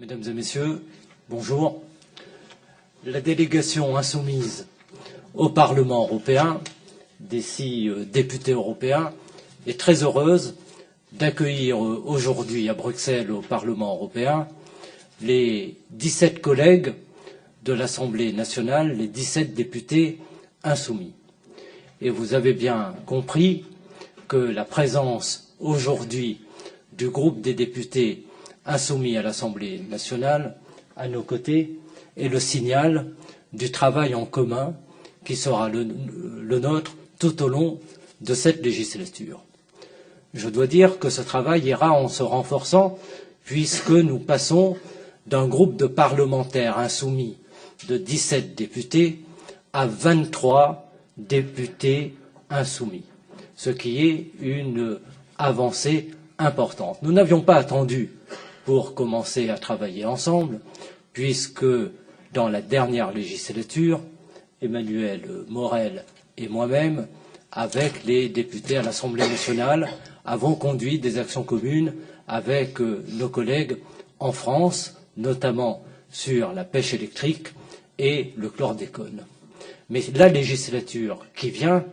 Mesdames et messieurs, bonjour. La délégation insoumise au Parlement européen, des 6 députés européens, est très heureuse d'accueillir aujourd'hui à Bruxelles au Parlement européen les 17 collègues de l'Assemblée nationale, les 17 députés insoumis. Et vous avez bien compris que la présence aujourd'hui du groupe des députés insoumis à l'Assemblée nationale à nos côtés est le signal du travail en commun qui sera le nôtre tout au long de cette législature. Je dois dire que ce travail ira en se renforçant puisque nous passons d'un groupe de parlementaires insoumis de 17 députés à 23 députés insoumis, ce qui est une avancée importante. Nous n'avions pas attendu pour commencer à travailler ensemble, puisque dans la dernière législature, Emmanuel Morel et moi-même, avec les députés à l'Assemblée nationale, avons conduit des actions communes avec nos collègues en France, notamment sur la pêche électrique et le chlordécone. Mais la législature qui vient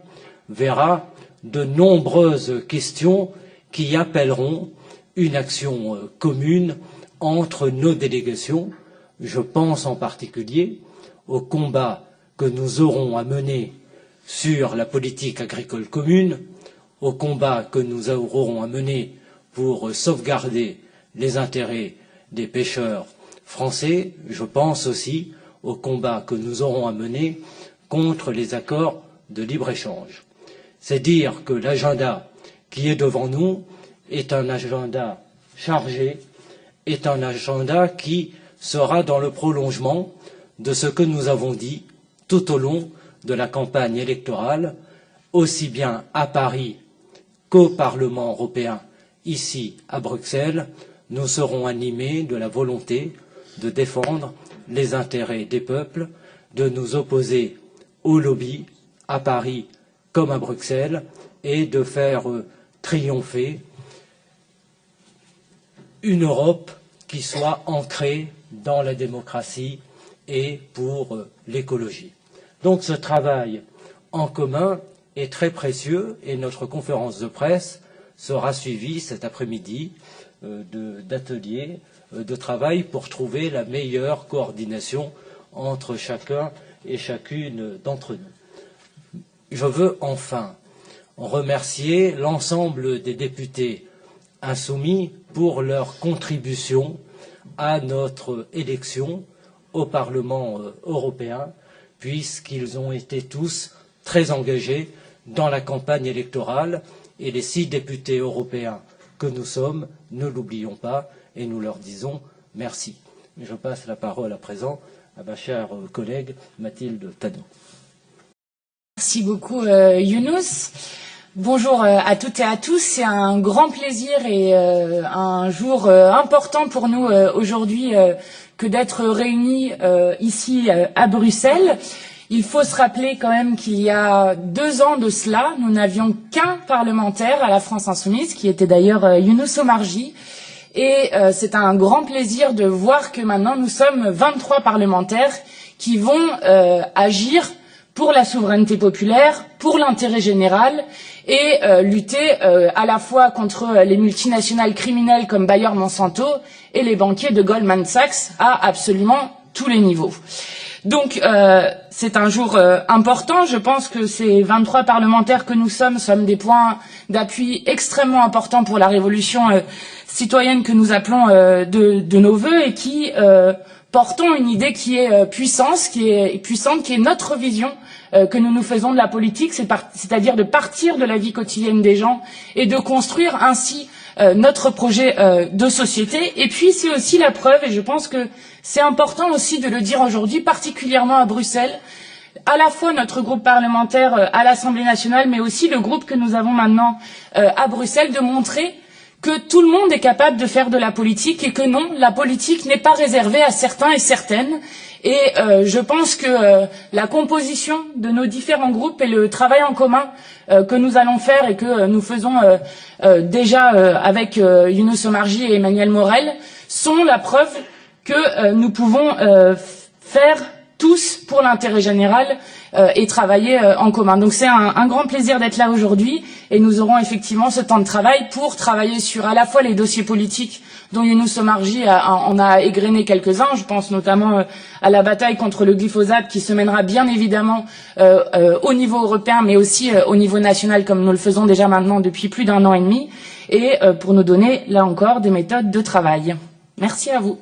verra de nombreuses questions qui appelleront une action commune entre nos délégations. Je pense en particulier au combat que nous aurons à mener sur la politique agricole commune, au combat que nous aurons à mener pour sauvegarder les intérêts des pêcheurs français. Je pense aussi au combat que nous aurons à mener contre les accords de libre-échange. C'est dire que l'agenda qui est devant nous est un agenda chargé, est un agenda qui sera dans le prolongement de ce que nous avons dit tout au long de la campagne électorale, aussi bien à Paris qu'au Parlement européen, ici à Bruxelles. Nous serons animés de la volonté de défendre les intérêts des peuples, de nous opposer aux lobbies à Paris comme à Bruxelles et de faire triompher une Europe qui soit ancrée dans la démocratie et pour l'écologie. Donc ce travail en commun est très précieux et notre conférence de presse sera suivie cet après-midi d'ateliers de travail pour trouver la meilleure coordination entre chacun et chacune d'entre nous. Je veux enfin remercier l'ensemble des députés insoumis pour leur contribution à notre élection au Parlement européen, puisqu'ils ont été tous très engagés dans la campagne électorale et les 6 députés européens que nous sommes, ne l'oublions pas et nous leur disons merci. Je passe la parole à présent à ma chère collègue Mathilde Tanot. Merci beaucoup Younous. Bonjour à toutes et à tous. C'est un grand plaisir et un jour important pour nous aujourd'hui que d'être réunis ici à Bruxelles. Il faut se rappeler quand même qu'il y a 2 ans de cela, nous n'avions qu'un parlementaire à la France Insoumise, qui était d'ailleurs Younous Omarjee. Et c'est un grand plaisir de voir que maintenant nous sommes 23 parlementaires qui vont agir pour la souveraineté populaire, pour l'intérêt général et lutter à la fois contre les multinationales criminelles comme Bayer Monsanto et les banquiers de Goldman Sachs à absolument tous les niveaux. Donc c'est un jour important. Je pense que ces 23 parlementaires que nous sommes des points d'appui extrêmement importants pour la révolution citoyenne que nous appelons de nos vœux et qui portons une idée qui est puissante, qui est notre vision que nous nous faisons de la politique, c'est-à-dire de partir de la vie quotidienne des gens et de construire ainsi notre projet de société. Et puis c'est aussi la preuve, et je pense que c'est important aussi de le dire aujourd'hui, particulièrement à Bruxelles, à la fois notre groupe parlementaire à l'Assemblée nationale, mais aussi le groupe que nous avons maintenant à Bruxelles, de montrer que tout le monde est capable de faire de la politique et que non, la politique n'est pas réservée à certains et certaines. Et je pense que la composition de nos différents groupes et le travail en commun que nous allons faire et que nous faisons déjà avec Younous Omarjee et Emmanuel Morel sont la preuve que nous pouvons faire tous pour l'intérêt général et travailler en commun. Donc c'est un grand plaisir d'être là aujourd'hui et nous aurons effectivement ce temps de travail pour travailler sur à la fois les dossiers politiques dont Younous Omarjee en a égrené quelques-uns. Je pense notamment à la bataille contre le glyphosate qui se mènera bien évidemment au niveau européen mais aussi au niveau national comme nous le faisons déjà maintenant depuis plus d'1 an et demi et pour nous donner là encore des méthodes de travail. Merci à vous.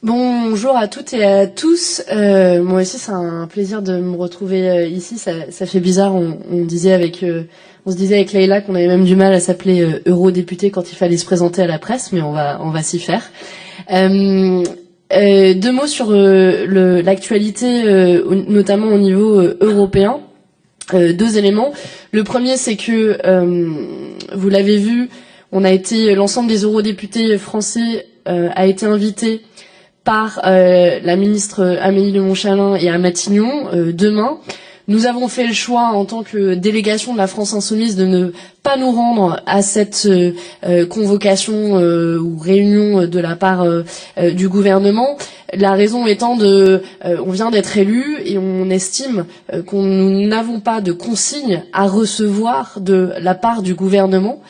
Bonjour à toutes et à tous. Moi aussi, c'est un plaisir de me retrouver ici. Ça fait bizarre. On se disait avec Leïla qu'on avait même du mal à s'appeler eurodéputé quand il fallait se présenter à la presse, mais on va s'y faire. 2 mots sur l'actualité, notamment au niveau européen. 2 éléments. Le premier, c'est que vous l'avez vu, l'ensemble des eurodéputés français a été invité par la ministre Amélie de Montchalin et à Matignon demain. Nous avons fait le choix en tant que délégation de la France Insoumise de ne pas nous rendre à cette convocation ou réunion de la part du gouvernement. La raison étant on vient d'être élus et on estime qu'on nous n'avons pas de consignes à recevoir de la part du gouvernement.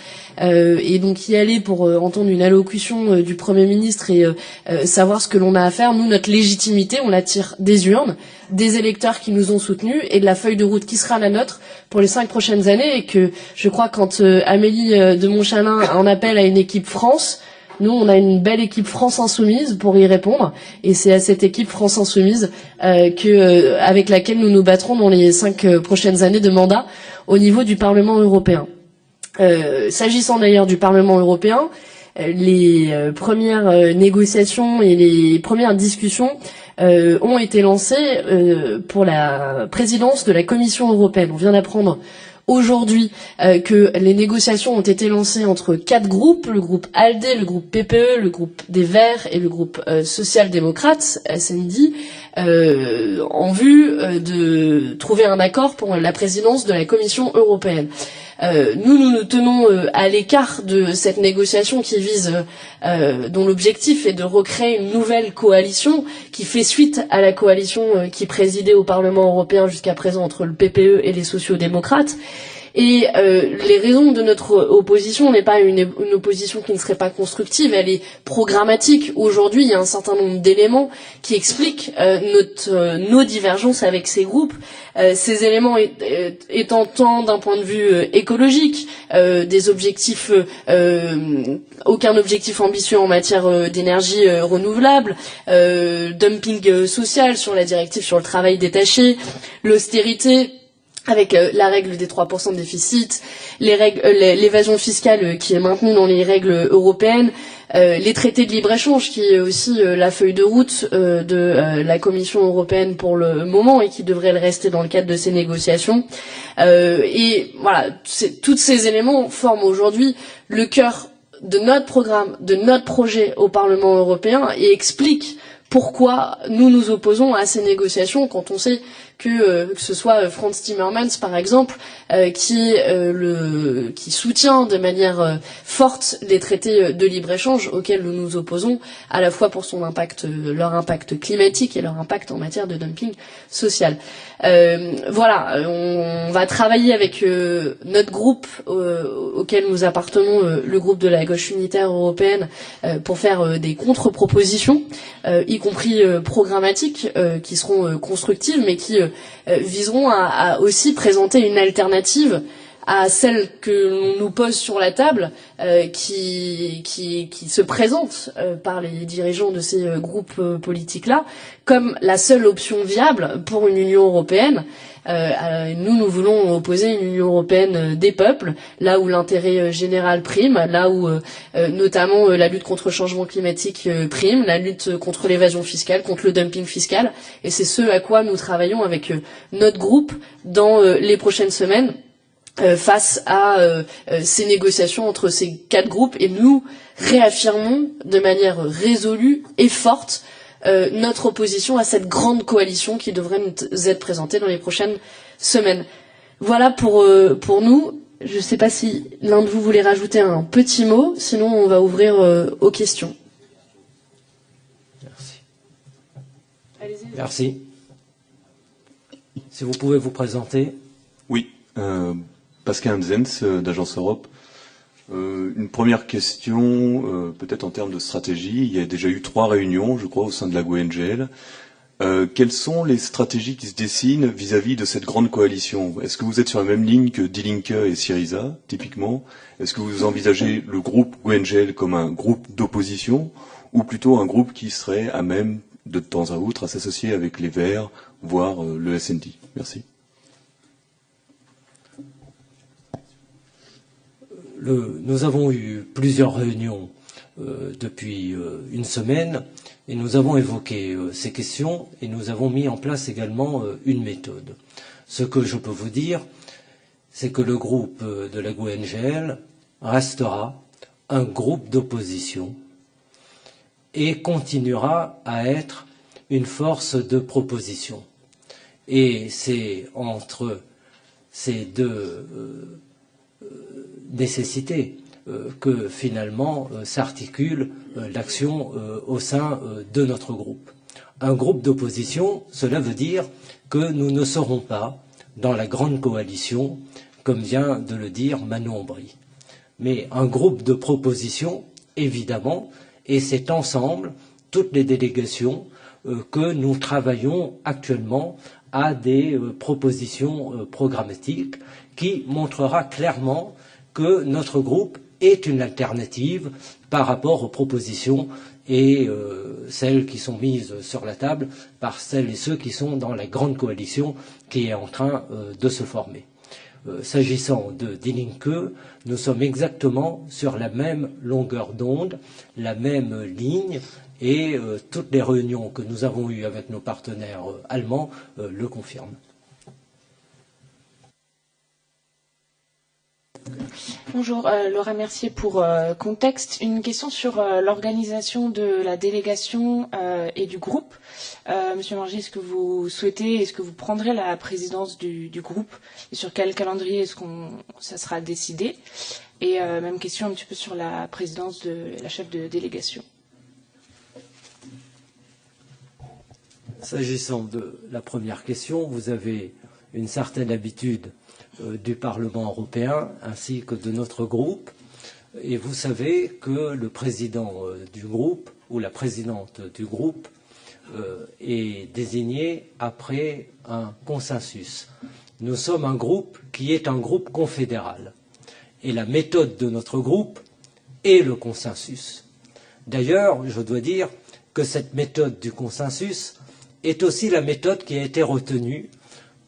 Et donc y aller pour entendre une allocution du Premier ministre et savoir ce que l'on a à faire. Nous, notre légitimité, on la tire des urnes, des électeurs qui nous ont soutenus et de la feuille de route qui sera la nôtre pour les 5 prochaines années. Et que je crois quand Amélie de Montchalin en appelle à une équipe France, nous, on a une belle équipe France Insoumise pour y répondre. Et c'est à cette équipe France Insoumise avec laquelle nous nous battrons dans les 5 prochaines années de mandat au niveau du Parlement européen. S'agissant d'ailleurs du Parlement européen, les premières négociations et les premières discussions ont été lancées pour la présidence de la Commission européenne. On vient d'apprendre aujourd'hui que les négociations ont été lancées entre 4 groupes, le groupe ALDE, le groupe PPE, le groupe des Verts et le groupe social-démocrate, SND, en vue de trouver un accord pour la présidence de la Commission européenne. Nous tenons à l'écart de cette négociation qui vise, dont l'objectif est de recréer une nouvelle coalition qui fait suite à la coalition qui présidait au Parlement européen jusqu'à présent entre le PPE et les sociaux-démocrates. Et les raisons de notre opposition n'est pas une opposition qui ne serait pas constructive, elle est programmatique. Aujourd'hui, il y a un certain nombre d'éléments qui expliquent nos divergences avec ces groupes. Ces éléments étant tant d'un point de vue écologique, des objectifs, aucun objectif ambitieux en matière d'énergie renouvelable, dumping social sur la directive sur le travail détaché, l'austérité, avec la règle des 3% de déficit, l'évasion fiscale qui est maintenue dans les règles européennes, les traités de libre-échange qui est aussi la feuille de route de la Commission européenne pour le moment et qui devrait le rester dans le cadre de ces négociations. Et voilà, tous ces éléments forment aujourd'hui le cœur de notre programme, de notre projet au Parlement européen et expliquent pourquoi nous nous opposons à ces négociations quand on sait que ce soit Frans Timmermans par exemple qui soutient de manière forte les traités de libre-échange auxquels nous nous opposons à la fois pour leur impact climatique et leur impact en matière de dumping social. Voilà, on va travailler avec notre groupe auquel nous appartenons, le groupe de la gauche unitaire européenne, pour faire des contre-propositions, y compris programmatiques, qui seront constructives, mais qui viseront à aussi présenter une alternative à celle que l'on nous pose sur la table, qui se présente par les dirigeants de ces groupes politiques-là comme la seule option viable pour une Union européenne. Nous voulons opposer une Union européenne des peuples, là où l'intérêt général prime, là où notamment la lutte contre le changement climatique prime, la lutte contre l'évasion fiscale, contre le dumping fiscal. Et c'est ce à quoi nous travaillons avec notre groupe dans les prochaines semaines face à ces négociations entre ces 4 groupes. Et nous réaffirmons de manière résolue et forte notre opposition à cette grande coalition qui devrait nous être présentée dans les prochaines semaines. Voilà pour nous. Je ne sais pas si l'un de vous voulait rajouter un petit mot, sinon on va ouvrir aux questions. Merci. Allez-y. Merci. Si vous pouvez vous présenter. Oui, Pascal Hamzens d'Agence Europe. Une première question, peut-être en termes de stratégie. Il y a déjà eu 3 réunions, je crois, au sein de la GUE-NGL. Quelles sont les stratégies qui se dessinent vis-à-vis de cette grande coalition? Est-ce que vous êtes sur la même ligne que Die Linke et Syriza, typiquement? Est-ce que vous envisagez le groupe GUE-NGL comme un groupe d'opposition, ou plutôt un groupe qui serait à même, de temps à autre, à s'associer avec les Verts, voire le SND? Merci. Nous avons eu plusieurs réunions depuis une semaine et nous avons évoqué ces questions et nous avons mis en place également une méthode. Ce que je peux vous dire, c'est que le groupe de la GUE-NGL restera un groupe d'opposition et continuera à être une force de proposition. Et c'est entre ces deux nécessités que finalement s'articule l'action au sein de notre groupe. Un groupe d'opposition, cela veut dire que nous ne serons pas dans la grande coalition, comme vient de le dire Manon Aubry. Mais un groupe de proposition, évidemment, et c'est ensemble, toutes les délégations, que nous travaillons actuellement à des propositions programmatiques qui montrera clairement que notre groupe est une alternative par rapport aux propositions et celles qui sont mises sur la table par celles et ceux qui sont dans la grande coalition qui est en train de se former. S'agissant de Die Linke, nous sommes exactement sur la même longueur d'onde, la même ligne, et toutes les réunions que nous avons eues avec nos partenaires allemands le confirment. Bonjour, Laura Mercier pour Contexte. Une question sur l'organisation de la délégation et du groupe. Monsieur Margy, est-ce que vous souhaitez, est-ce que vous prendrez la présidence du groupe et sur quel calendrier est-ce ça sera décidé? Et même question un petit peu sur la présidence de la chef de délégation. S'agissant de la première question, vous avez une certaine habitude du Parlement européen ainsi que de notre groupe. Et vous savez que le président du groupe ou la présidente du groupe est désigné après un consensus. Nous sommes un groupe qui est un groupe confédéral. Et la méthode de notre groupe est le consensus. D'ailleurs, je dois dire que cette méthode du consensus est aussi la méthode qui a été retenue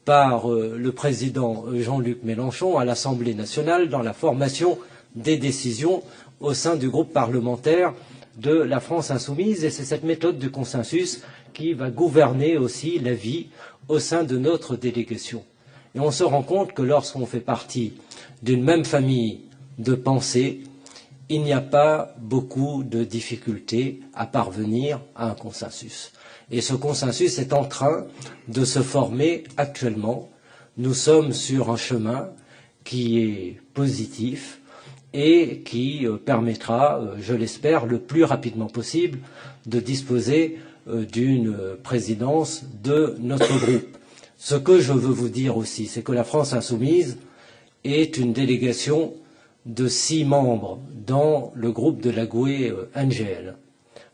par le président Jean-Luc Mélenchon à l'Assemblée nationale dans la formation des décisions au sein du groupe parlementaire de la France insoumise. Et c'est cette méthode du consensus qui va gouverner aussi la vie au sein de notre délégation. Et on se rend compte que lorsqu'on fait partie d'une même famille de pensée, il n'y a pas beaucoup de difficultés à parvenir à un consensus. Et ce consensus est en train de se former actuellement. Nous sommes sur un chemin qui est positif et qui permettra, je l'espère, le plus rapidement possible de disposer d'une présidence de notre groupe. Ce que je veux vous dire aussi, c'est que la France insoumise est une délégation de 6 membres dans le groupe de la GUE-NGL.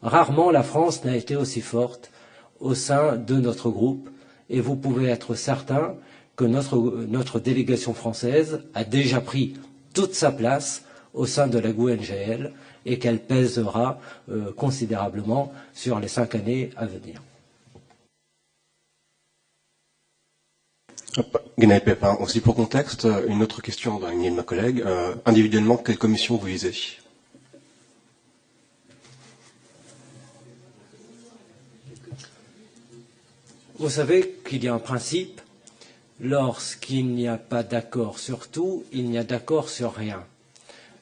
Rarement la France n'a été aussi forte au sein de notre groupe et vous pouvez être certain que notre délégation française a déjà pris toute sa place au sein de la GUE-NGL et qu'elle pèsera considérablement sur les 5 années à venir. Guénaël Pépin, aussi pour contexte, une autre question d'un de ma collègue. Individuellement, quelle commission vous visez? Vous savez qu'il y a un principe, lorsqu'il n'y a pas d'accord sur tout, il n'y a d'accord sur rien.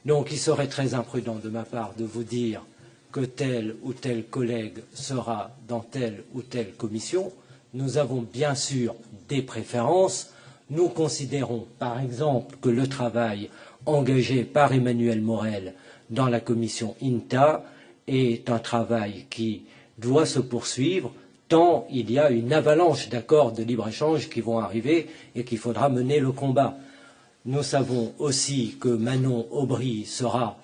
Donc il serait très imprudent de ma part de vous dire que tel ou tel collègue sera dans telle ou telle commission. Nous avons bien sûr des préférences, Nous considérons, par exemple, que le travail engagé par Emmanuel Morel dans la commission INTA est un travail qui doit se poursuivre, tant il y a une avalanche d'accords de libre-échange qui vont arriver et qu'il faudra mener le combat. Nous savons aussi que Manon Aubry sera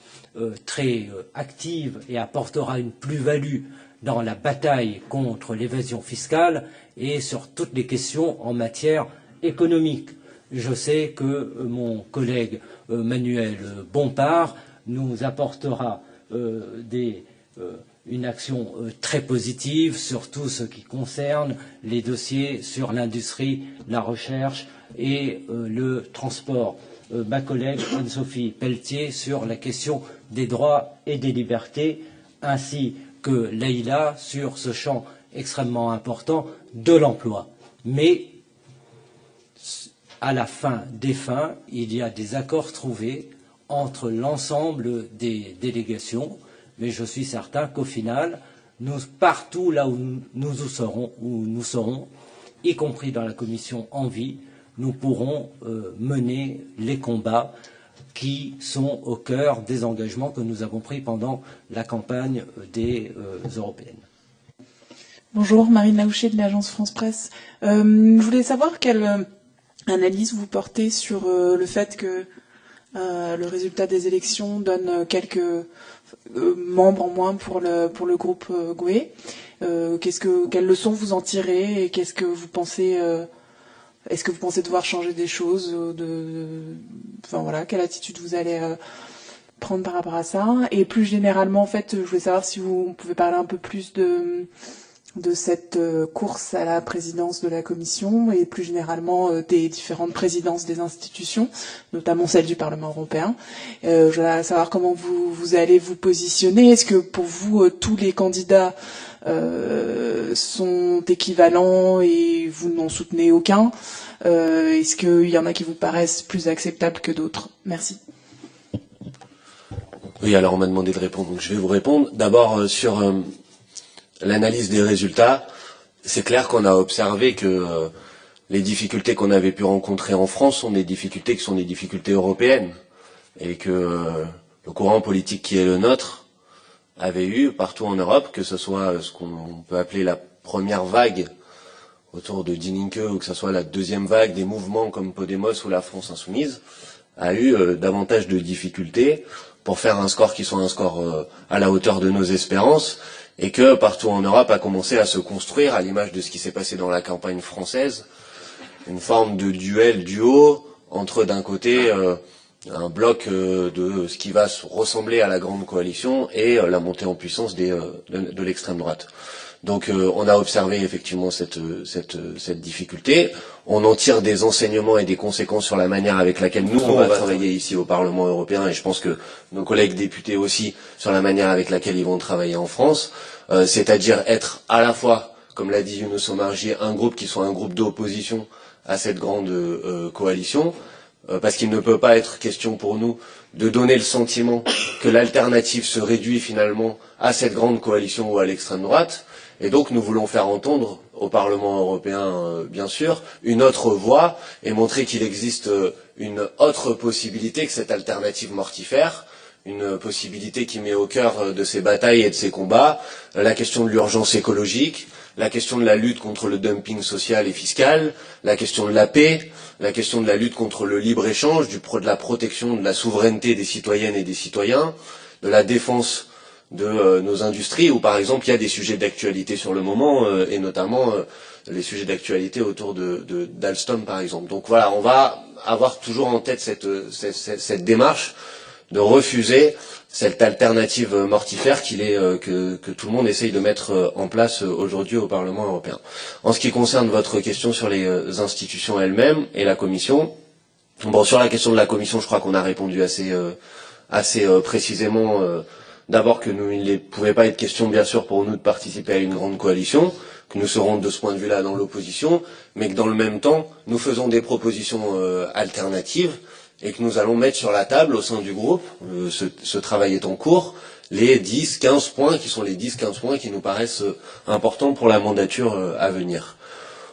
très active et apportera une plus-value dans la bataille contre l'évasion fiscale et sur toutes les questions en matière économique. Je sais que mon collègue Manuel Bompard nous apportera une action très positive sur tout ce qui concerne les dossiers sur l'industrie, la recherche et le transport. Ma collègue Anne-Sophie Pelletier sur la question des droits et des libertés, ainsi que Leïla sur ce champ extrêmement important de l'emploi. Mais à la fin des fins, il y a des accords trouvés entre l'ensemble des délégations, mais je suis certain qu'au final, partout là où nous serons, y compris dans la commission Envie, nous pourrons mener les combats qui sont au cœur des engagements que nous avons pris pendant la campagne des européennes. Bonjour, Marine Laouché de l'agence France Presse. Je voulais savoir quelle analyse vous portez sur le fait que le résultat des élections donne quelques membres en moins pour le groupe GUE. Quelles leçons vous en tirez et qu'est-ce que vous pensez est-ce que vous pensez devoir changer des choses enfin voilà, quelle attitude vous allez prendre par rapport à ça? Et plus généralement, en fait, je voulais savoir si vous pouvez parler un peu plus de cette course à la présidence de la Commission et plus généralement des différentes présidences des institutions, notamment celle du Parlement européen. Je voudrais savoir comment vous allez vous positionner. Est-ce que pour vous, tous les candidats sont équivalents et vous n'en soutenez aucun? Est-ce qu'il y en a qui vous paraissent plus acceptables que d'autres? Merci. Oui, alors on m'a demandé de répondre, donc je vais vous répondre. D'abord, sur l'analyse des résultats, c'est clair qu'on a observé que les difficultés qu'on avait pu rencontrer en France sont des difficultés qui sont des difficultés européennes et que le courant politique qui est le nôtre avait eu partout en Europe, que ce soit ce qu'on peut appeler la première vague autour de Die Linke ou que ce soit la deuxième vague des mouvements comme Podemos ou la France Insoumise, a eu davantage de difficultés pour faire un score qui soit un score à la hauteur de nos espérances, et que partout en Europe a commencé à se construire, à l'image de ce qui s'est passé dans la campagne française, une forme de duo entre d'un côté un bloc de ce qui va ressembler à la grande coalition et la montée en puissance de l'extrême droite. Donc on a observé effectivement cette difficulté. On en tire des enseignements et des conséquences sur la manière avec laquelle nous on va travailler ici au Parlement européen, et je pense que nos collègues députés aussi sur la manière avec laquelle ils vont travailler en France, c'est-à-dire être à la fois, comme l'a dit Younous Omarjee, un groupe qui soit un groupe d'opposition à cette grande coalition, parce qu'il ne peut pas être question pour nous de donner le sentiment que l'alternative se réduit finalement à cette grande coalition ou à l'extrême droite. Et donc nous voulons faire entendre au Parlement européen, bien sûr, une autre voix et montrer qu'il existe une autre possibilité que cette alternative mortifère, une possibilité qui met au cœur de ses batailles et de ses combats la question de l'urgence écologique, la question de la lutte contre le dumping social et fiscal, la question de la paix, la question de la lutte contre le libre-échange, de la protection de la souveraineté des citoyennes et des citoyens, de la défense de nos industries, où par exemple il y a des sujets d'actualité sur le moment, et notamment les sujets d'actualité autour d'Alstom par exemple. Donc voilà, on va avoir toujours en tête cette démarche de refuser cette alternative mortifère que tout le monde essaye de mettre en place aujourd'hui au Parlement européen. En ce qui concerne votre question sur les institutions elles-mêmes et la Commission, bon, sur la question de la Commission, je crois qu'on a répondu assez précisément. D'abord qu'il ne pouvait pas être question, bien sûr, pour nous de participer à une grande coalition, que nous serons de ce point de vue-là dans l'opposition, mais que dans le même temps, nous faisons des propositions alternatives et que nous allons mettre sur la table au sein du groupe, ce travail est en cours, les 10-15 points qui sont les 10-15 points qui nous paraissent importants pour la mandature à venir.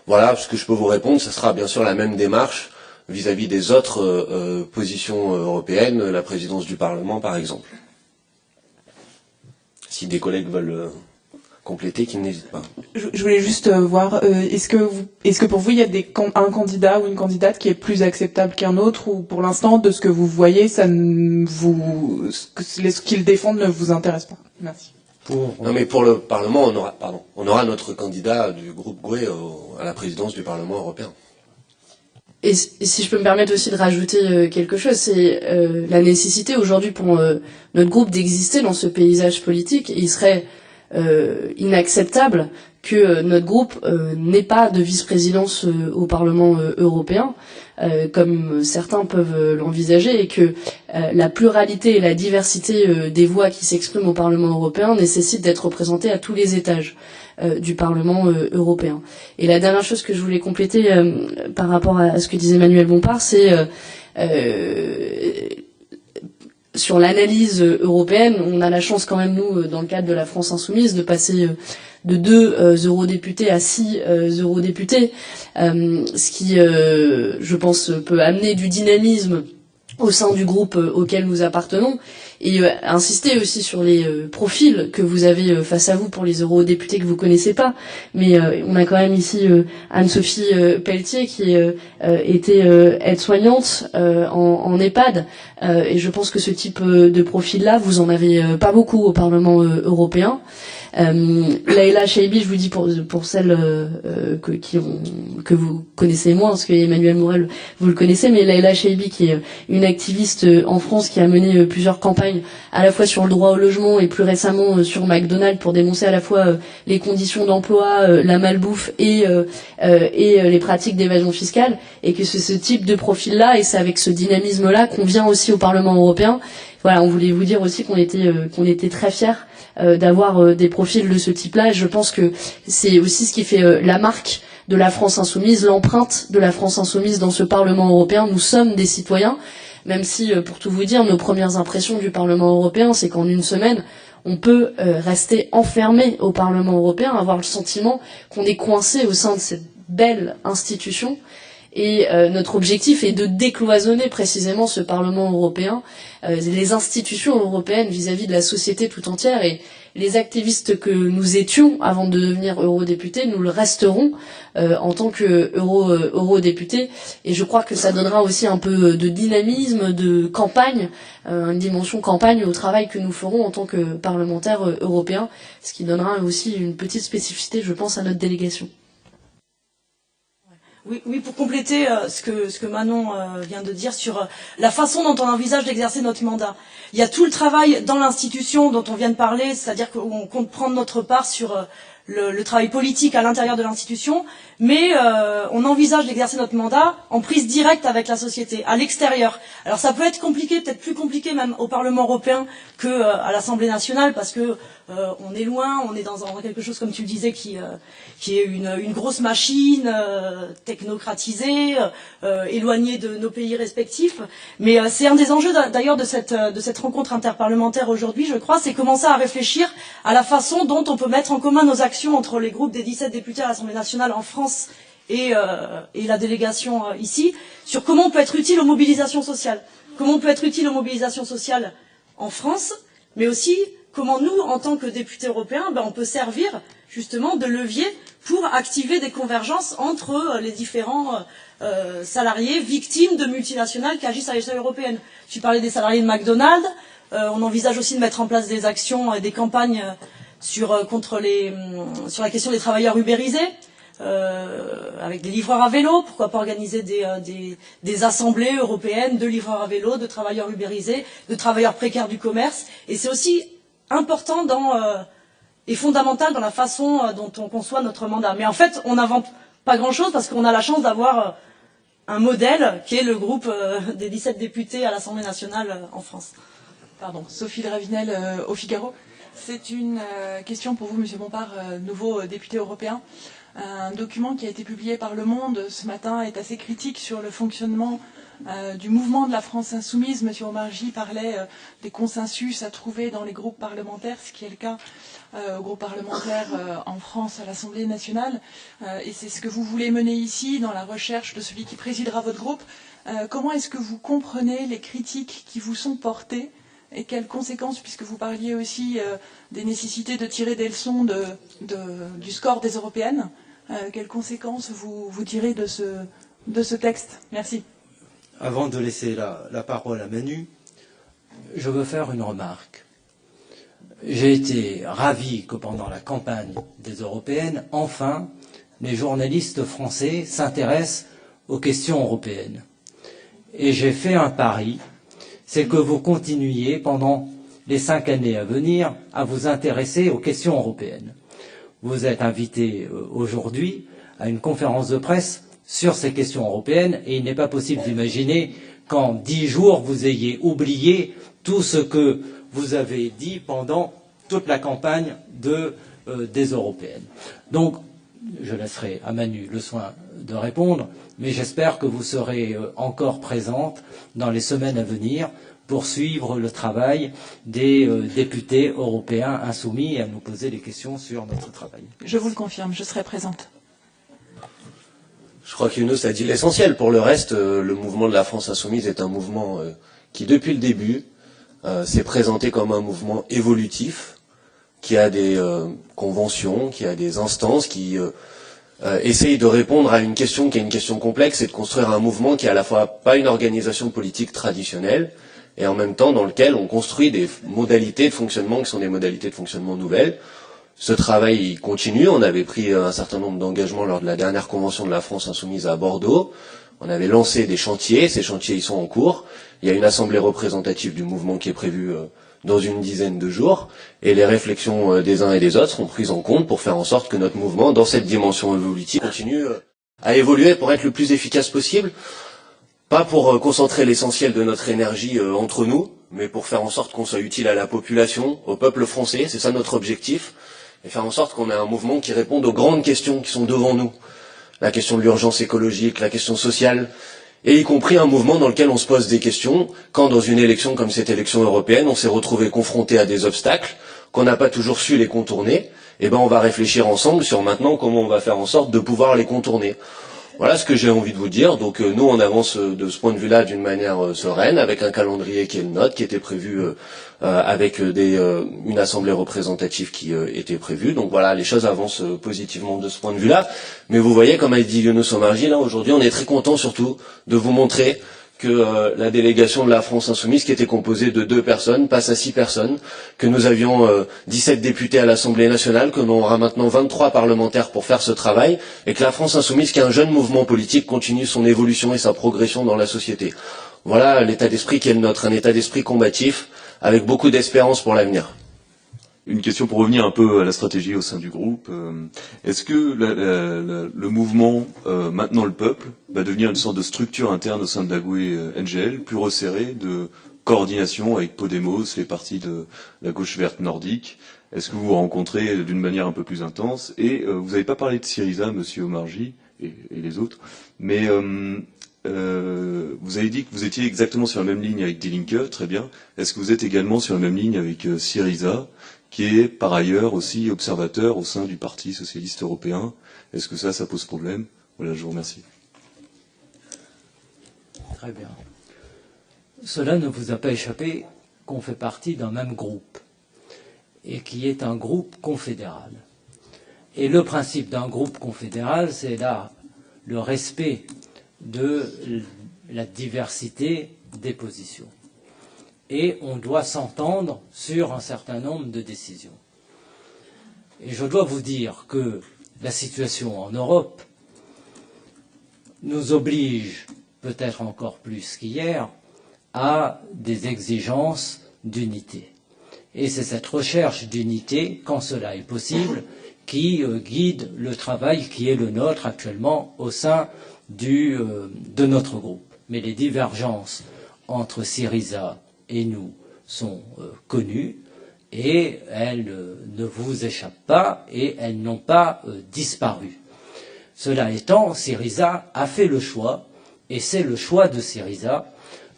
Voilà ce que je peux vous répondre, ce sera bien sûr la même démarche vis-à-vis des autres positions européennes, la présidence du Parlement par exemple. Si des collègues veulent compléter, qu'ils n'hésitent pas. Je voulais juste voir, est-ce que pour vous il y a un candidat ou une candidate qui est plus acceptable qu'un autre, ou pour l'instant de ce que vous voyez, ce qu'ils défendent ne vous intéresse pas? Merci. Non, mais pour le Parlement, on aura notre candidat du groupe GUE à la présidence du Parlement européen. Et si je peux me permettre aussi de rajouter quelque chose, c'est la nécessité aujourd'hui pour notre groupe d'exister dans ce paysage politique. Il serait inacceptable que notre groupe n'ait pas de vice-présidence au Parlement européen, comme certains peuvent l'envisager, et que la pluralité et la diversité des voix qui s'expriment au Parlement européen nécessitent d'être représentées à tous les étages du Parlement européen. Et la dernière chose que je voulais compléter par rapport à ce que disait Emmanuel Bompard, c'est sur l'analyse européenne. On a la chance quand même, nous, dans le cadre de la France Insoumise, de passer de 2 eurodéputés à 6 eurodéputés, ce qui, je pense, peut amener du dynamisme au sein du groupe auquel nous appartenons, et insister aussi sur les profils que vous avez face à vous pour les eurodéputés que vous connaissez pas. Mais on a quand même ici Anne-Sophie Pelletier qui était aide-soignante en EHPAD, et je pense que ce type de profil-là, vous en avez pas beaucoup au Parlement européen. Laïla Chaibi, je vous dis pour celles que vous connaissez moins, parce que Emmanuel Morel, vous le connaissez, mais Laïla Chaibi, qui est une activiste en France qui a mené plusieurs campagnes à la fois sur le droit au logement et plus récemment sur McDonald's pour dénoncer à la fois les conditions d'emploi, la malbouffe et les pratiques d'évasion fiscale, et que ce type de profil-là, et c'est avec ce dynamisme-là qu'on vient aussi au Parlement européen. Voilà, on voulait vous dire aussi qu'on était très fiers d'avoir des profils de ce type-là, et je pense que c'est aussi ce qui fait la marque de la France Insoumise, l'empreinte de la France Insoumise dans ce Parlement européen. Nous sommes des citoyens, même si, pour tout vous dire, nos premières impressions du Parlement européen, c'est qu'en une semaine, on peut rester enfermé au Parlement européen, avoir le sentiment qu'on est coincé au sein de cette belle institution. Et notre objectif est de décloisonner précisément ce Parlement européen, les institutions européennes vis-à-vis de la société tout entière. Et les activistes que nous étions avant de devenir eurodéputés, nous le resterons en tant que eurodéputés. Et je crois que ça donnera aussi un peu de dynamisme, de campagne, une dimension campagne au travail que nous ferons en tant que parlementaires européens, ce qui donnera aussi une petite spécificité, je pense, à notre délégation. Oui, pour compléter ce que Manon vient de dire sur la façon dont on envisage d'exercer notre mandat. Il y a tout le travail dans l'institution dont on vient de parler, c'est-à-dire qu'on compte prendre notre part sur le travail politique à l'intérieur de l'institution, mais on envisage d'exercer notre mandat en prise directe avec la société, à l'extérieur. Alors ça peut être compliqué, peut-être plus compliqué même au Parlement européen que à l'Assemblée nationale, parce que on est loin, on est dans quelque chose, comme tu le disais, qui est une grosse machine technocratisée, éloignée de nos pays respectifs. Mais c'est un des enjeux d'ailleurs de cette rencontre interparlementaire aujourd'hui, je crois, c'est commencer à réfléchir à la façon dont on peut mettre en commun nos actions entre les groupes des 17 députés à l'Assemblée nationale en France et la délégation ici, sur comment on peut être utile aux mobilisations sociales. Comment on peut être utile aux mobilisations sociales en France, mais aussi comment nous, en tant que députés européens, on peut servir justement de levier pour activer des convergences entre les différents salariés victimes de multinationales qui agissent à l'échelle européenne. Tu parlais des salariés de McDonald's, on envisage aussi de mettre en place des actions et des campagnes sur la question des travailleurs ubérisés, avec des livreurs à vélo. Pourquoi pas organiser des assemblées européennes de livreurs à vélo, de travailleurs ubérisés, de travailleurs précaires du commerce. Et c'est aussi important et fondamental dans la façon dont on conçoit notre mandat. Mais en fait, on n'invente pas grand-chose parce qu'on a la chance d'avoir un modèle qui est le groupe des 17 députés à l'Assemblée nationale en France. Pardon, Sophie Dravinel au Figaro. C'est une question pour vous, Monsieur Bompard, nouveau député européen. Un document qui a été publié par Le Monde ce matin est assez critique sur le fonctionnement du mouvement de la France insoumise. Monsieur Omarjee parlait des consensus à trouver dans les groupes parlementaires, ce qui est le cas au groupe parlementaire en France à l'Assemblée nationale. Et c'est ce que vous voulez mener ici dans la recherche de celui qui présidera votre groupe. Comment est-ce que vous comprenez les critiques qui vous sont portées et quelles conséquences, puisque vous parliez aussi des nécessités de tirer des leçons du score des européennes, quelles conséquences vous tirez de ce texte? Merci. Avant de laisser la parole à Manu, je veux faire une remarque. J'ai été ravi que pendant la campagne des européennes, enfin, les journalistes français s'intéressent aux questions européennes. Et j'ai fait un pari, c'est que vous continuiez pendant les 5 années à venir à vous intéresser aux questions européennes. Vous êtes invité aujourd'hui à une conférence de presse sur ces questions européennes et il n'est pas possible d'imaginer qu'en 10 jours vous ayez oublié tout ce que vous avez dit pendant toute la campagne des européennes. Donc, je laisserai à Manu le soin de répondre, mais j'espère que vous serez encore présente dans les semaines à venir pour suivre le travail des députés européens insoumis et à nous poser des questions sur notre travail. Je vous le confirme, je serai présente. Je crois que Younous a dit l'essentiel. Pour le reste, le mouvement de la France insoumise est un mouvement qui, depuis le début, s'est présenté comme un mouvement évolutif, qui a des conventions, qui a des instances, qui essaye de répondre à une question qui est une question complexe et de construire un mouvement qui est à la fois pas une organisation politique traditionnelle et en même temps dans lequel on construit des modalités de fonctionnement qui sont des modalités de fonctionnement nouvelles. Ce travail il continue. On avait pris un certain nombre d'engagements lors de la dernière convention de la France insoumise à Bordeaux. On avait lancé des chantiers. Ces chantiers ils sont en cours. Il y a une assemblée représentative du mouvement qui est prévue dans une dizaine de jours, et les réflexions des uns et des autres seront prises en compte pour faire en sorte que notre mouvement, dans cette dimension évolutive, continue à évoluer pour être le plus efficace possible, pas pour concentrer l'essentiel de notre énergie entre nous, mais pour faire en sorte qu'on soit utile à la population, au peuple français, c'est ça notre objectif, et faire en sorte qu'on ait un mouvement qui réponde aux grandes questions qui sont devant nous, la question de l'urgence écologique, la question sociale, et y compris un mouvement dans lequel on se pose des questions quand dans une élection comme cette élection européenne, on s'est retrouvé confronté à des obstacles, qu'on n'a pas toujours su les contourner, et ben on va réfléchir ensemble sur maintenant comment on va faire en sorte de pouvoir les contourner. Voilà ce que j'ai envie de vous dire. Donc nous on avance de ce point de vue-là d'une manière sereine, avec un calendrier qui est le nôtre, qui était prévu avec une assemblée représentative qui était prévue. Donc voilà, les choses avancent positivement de ce point de vue-là. Mais vous voyez, comme a dit Younous Omarjee, là aujourd'hui on est très content surtout de vous montrer que la délégation de la France insoumise, qui était composée de 2 personnes, passe à 6 personnes, que nous avions 17 députés à l'Assemblée nationale, que l'on aura maintenant 23 parlementaires pour faire ce travail, et que la France insoumise, qui est un jeune mouvement politique, continue son évolution et sa progression dans la société. Voilà l'état d'esprit qui est le nôtre, un état d'esprit combatif, avec beaucoup d'espérance pour l'avenir. Une question pour revenir un peu à la stratégie au sein du groupe. Est-ce que le mouvement Maintenant le peuple va devenir une sorte de structure interne au sein de la GUE-NGL, plus resserrée, de coordination avec Podemos, les partis de la gauche verte nordique? Est-ce que vous vous rencontrez d'une manière un peu plus intense? Et vous n'avez pas parlé de Syriza, monsieur Omarjee, et les autres, mais vous avez dit que vous étiez exactement sur la même ligne avec Die Linke, très bien. Est-ce que vous êtes également sur la même ligne avec Syriza, qui est par ailleurs aussi observateur au sein du Parti socialiste européen? Est-ce que ça pose problème? Voilà, je vous remercie. Très bien. Cela ne vous a pas échappé qu'on fait partie d'un même groupe, et qui est un groupe confédéral. Et le principe d'un groupe confédéral, c'est là le respect de la diversité des positions. Et on doit s'entendre sur un certain nombre de décisions. Et je dois vous dire que la situation en Europe nous oblige, peut-être encore plus qu'hier, à des exigences d'unité. Et c'est cette recherche d'unité, quand cela est possible, qui guide le travail qui est le nôtre actuellement au sein de notre groupe. Mais les divergences entre Syriza et nous sont connues et elles ne vous échappent pas et elles n'ont pas disparu. Cela étant, Syriza a fait le choix Et c'est le choix de Syriza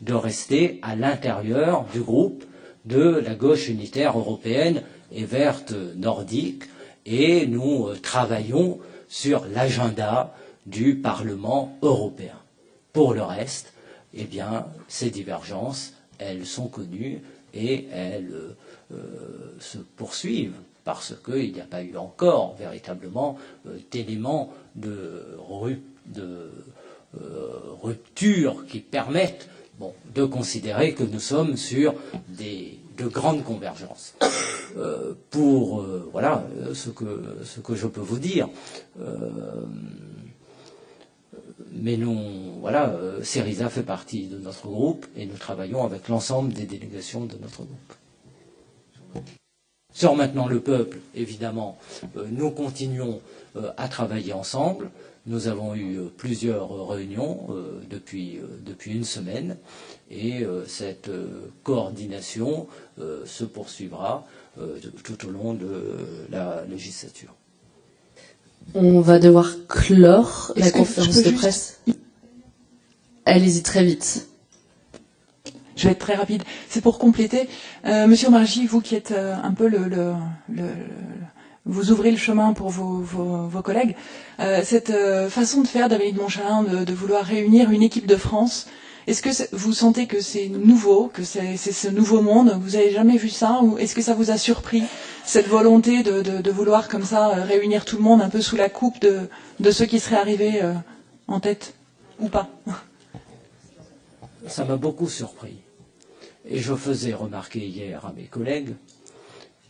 de rester à l'intérieur du groupe de la gauche unitaire européenne et verte nordique, et nous travaillons sur l'agenda du Parlement européen. Pour le reste, eh bien, ces divergences, elles sont connues et elles se poursuivent parce qu'il n'y a pas eu encore véritablement d'éléments de rupture qui permettent de considérer que nous sommes sur de grandes convergences. Voilà ce que je peux vous dire. Mais voilà, Syriza fait partie de notre groupe et nous travaillons avec l'ensemble des délégations de notre groupe. Sur maintenant le peuple, évidemment, nous continuons à travailler ensemble. Nous avons eu plusieurs réunions depuis une semaine et cette coordination se poursuivra tout au long de la législature. On va devoir clore la conférence de presse. Allez-y très vite. Je vais être très rapide. C'est pour compléter. Monsieur Omarjee, vous qui êtes un peu vous ouvrez le chemin pour vos collègues. Cette façon de faire d'Amélie de Montchalin, de vouloir réunir une équipe de France, est-ce que vous sentez que c'est nouveau, que c'est ce nouveau monde? Vous avez jamais vu ça? Ou est-ce que ça vous a surpris, cette volonté de vouloir comme ça réunir tout le monde un peu sous la coupe de ceux qui seraient arrivés en tête? Ou pas? Ça m'a beaucoup surpris. Et je faisais remarquer hier à mes collègues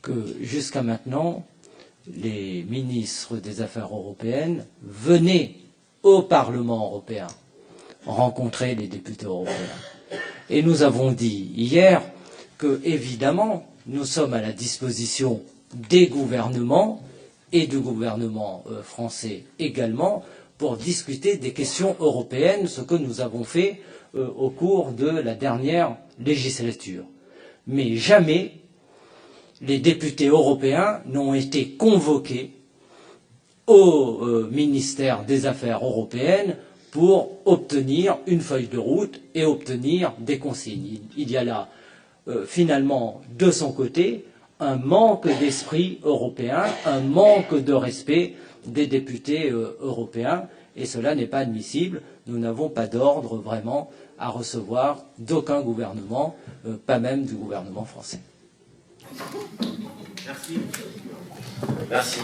que jusqu'à maintenant, les ministres des Affaires européennes venaient au Parlement européen rencontrer les députés européens. Et nous avons dit hier que, évidemment, nous sommes à la disposition des gouvernements et du gouvernement français également pour discuter des questions européennes, ce que nous avons fait au cours de la dernière législature. Mais jamais les députés européens n'ont été convoqués au ministère des Affaires européennes pour obtenir une feuille de route et obtenir des consignes. Il y a là, finalement, de son côté, un manque d'esprit européen, un manque de respect des députés européens, et cela n'est pas admissible. Nous n'avons pas d'ordre vraiment à recevoir d'aucun gouvernement, pas même du gouvernement français. Merci. Merci.